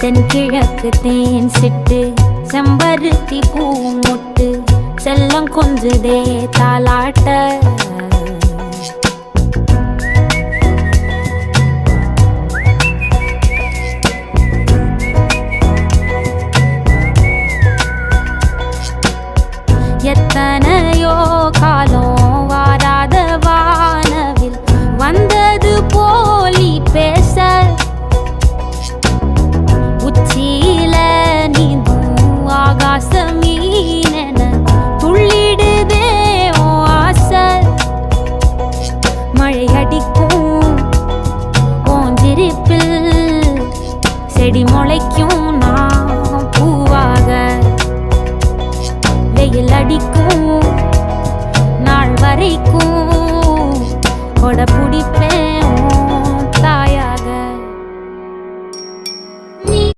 தென்கிழக்கு தேன் சிட்டு செம்பருத்தி பூ முட்டு செல்லம் கொஞ்சுதே தாலாட்ட எத்தனையோ காலம் வாராத வானவில் வந்தது போலி பேச உச்சியில நீந்தும் ஆகாச மீனென துள்ளிடுதே ஓ ஆசை மழை அடிக்கும் ஓஞ்சிருப்பில் செடி முளைக்கும் நான் பூவாக வெயில் அடிக்கும் நாள் வரைக்கும் கொடை பிடிப்பேன்